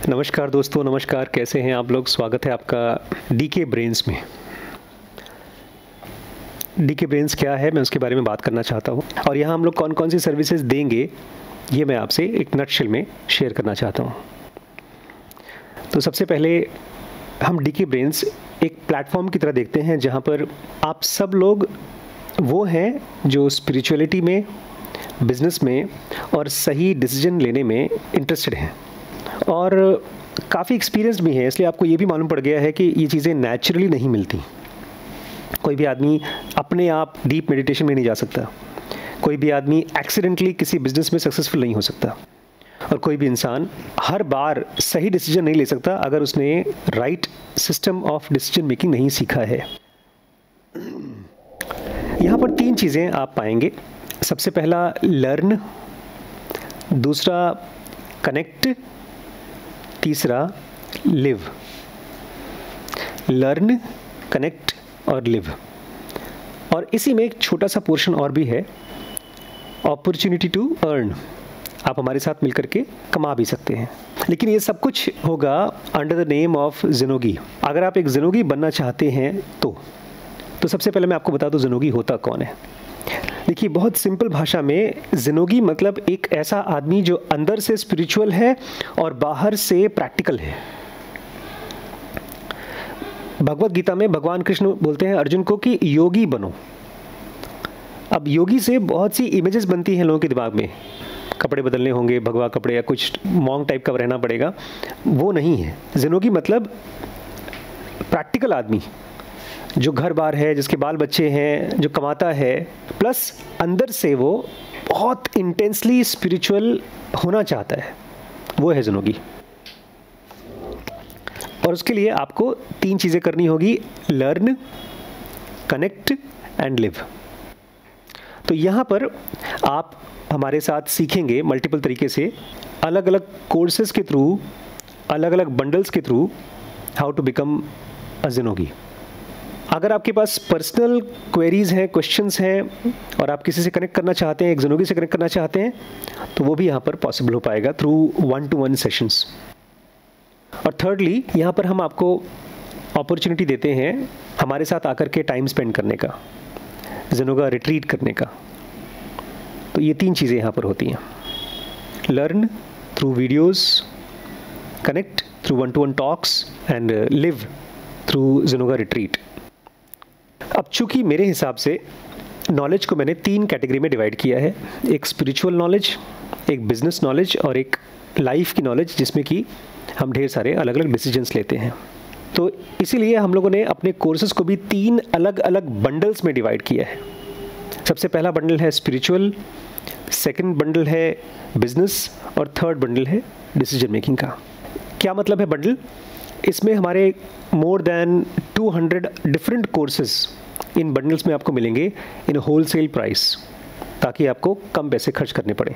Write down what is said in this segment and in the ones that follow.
नमस्कार दोस्तों, नमस्कार। कैसे हैं आप लोग? स्वागत है आपका डीके ब्रेन्स में। डीके ब्रेन्स क्या है, मैं उसके बारे में बात करना चाहता हूँ और यहाँ हम लोग कौन कौन सी सर्विसेज देंगे ये मैं आपसे एक नटशेल में शेयर करना चाहता हूँ। तो सबसे पहले हम डीके ब्रेन्स एक प्लेटफॉर्म की तरह देखते हैं जहाँ पर आप सब लोग वो हैं जो स्पिरिचुअलिटी में, बिजनेस में और सही डिसीजन लेने में इंटरेस्टेड हैं और काफ़ी एक्सपीरियंस भी है, इसलिए आपको ये भी मालूम पड़ गया है कि ये चीज़ें नेचुरली नहीं मिलती। कोई भी आदमी अपने आप डीप मेडिटेशन में नहीं जा सकता, कोई भी आदमी एक्सीडेंटली किसी बिजनेस में सक्सेसफुल नहीं हो सकता और कोई भी इंसान हर बार सही डिसीजन नहीं ले सकता अगर उसने right system of decision making नहीं सीखा है। यहाँ पर 3 चीज़ें आप पाएंगे। सबसे पहला लर्न, दूसरा कनेक्ट, तीसरा लिव। लर्न, कनेक्ट और लिव। और इसी में एक छोटा सा पोर्शन और भी है, अपॉर्चुनिटी टू अर्न। आप हमारे साथ मिलकर के कमा भी सकते हैं, लेकिन ये सब कुछ होगा अंडर द नेम ऑफ ज़िनोगी। अगर आप एक ज़िनोगी बनना चाहते हैं तो सबसे पहले मैं आपको बता दूं ज़िनोगी होता कौन है। देखिए, बहुत सिंपल भाषा में ज़िनोगी मतलब एक ऐसा आदमी जो अंदर से स्पिरिचुअल है और बाहर से प्रैक्टिकल है। भगवत गीता में भगवान कृष्ण बोलते हैं अर्जुन को कि योगी बनो। अब योगी से बहुत सी इमेजेस बनती हैं लोगों के दिमाग में, कपड़े बदलने होंगे, भगवा कपड़े या कुछ मॉन्क टाइप का रहना पड़ेगा, वो नहीं है। ज़िनोगी मतलब प्रैक्टिकल आदमी जो घर बार है, जिसके बाल बच्चे हैं, जो कमाता है, प्लस अंदर से वो बहुत इंटेंसली स्पिरिचुअल होना चाहता है, वो है ज़िनोगी। और उसके लिए आपको 3 चीज़ें करनी होगी, लर्न, कनेक्ट एंड लिव। तो यहाँ पर आप हमारे साथ सीखेंगे मल्टीपल तरीके से, अलग अलग कोर्सेज के थ्रू, अलग अलग बंडल्स के थ्रू, हाउ टू बिकम अ ज़िनोगी। अगर आपके पास पर्सनल क्वेरीज़ हैं, क्वेश्चंस हैं और आप किसी से कनेक्ट करना चाहते हैं, एक ज़िनोगी से कनेक्ट करना चाहते हैं, तो वो भी यहाँ पर पॉसिबल हो पाएगा थ्रू 1-to-1 सेशंस। और थर्डली, यहाँ पर हम आपको अपॉर्चुनिटी देते हैं हमारे साथ आकर के टाइम स्पेंड करने का, ज़िनोगा रिट्रीट करने का। तो ये 3 चीज़ें यहाँ पर होती हैं, learn through videos, connect through 1-to-1 talks and live through ज़िनोगा रिट्रीट। अब चूँकि मेरे हिसाब से नॉलेज को मैंने 3 कैटेगरी में डिवाइड किया है, एक स्पिरिचुअल नॉलेज, एक बिजनेस नॉलेज और एक लाइफ की नॉलेज, जिसमें कि हम ढेर सारे अलग अलग डिसीजंस लेते हैं। तो इसीलिए हम लोगों ने अपने कोर्सेज़ को भी 3 अलग अलग बंडल्स में डिवाइड किया है। सबसे पहला बंडल है स्पिरिचुअल, सेकंड बंडल है बिजनेस और थर्ड बंडल है डिसीजन मेकिंग का। क्या मतलब है बंडल? इसमें हमारे more than 200 different courses in bundles में आपको मिलेंगे इन होलसेल प्राइस, ताकि आपको कम पैसे खर्च करने पड़े।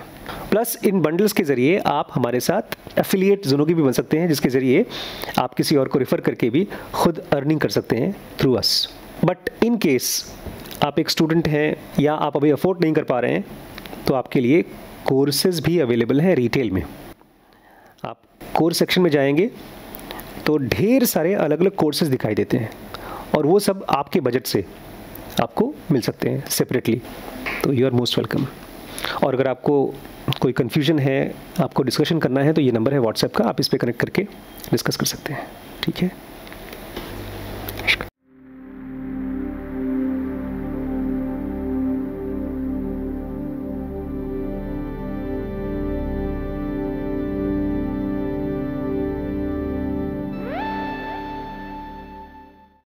प्लस इन बंडल्स के ज़रिए आप हमारे साथ एफिलिएट ज़िनोगी भी बन सकते हैं, जिसके ज़रिए आप किसी और को रेफ़र करके भी खुद अर्निंग कर सकते हैं through us. But in case आप एक स्टूडेंट हैं या आप अभी अफोर्ड नहीं कर पा रहे हैं, तो आपके लिए कोर्सेज भी अवेलेबल हैं रिटेल में। आप कोर्स सेक्शन में जाएंगे तो ढेर सारे अलग अलग कोर्सेज दिखाई देते हैं और वो सब आपके बजट से आपको मिल सकते हैं सेपरेटली। तो यू आर मोस्ट वेलकम। और अगर आपको कोई कन्फ्यूजन है, आपको डिस्कशन करना है, तो ये नंबर है व्हाट्सएप का, आप इस पर कनेक्ट करके डिस्कस कर सकते हैं। ठीक है।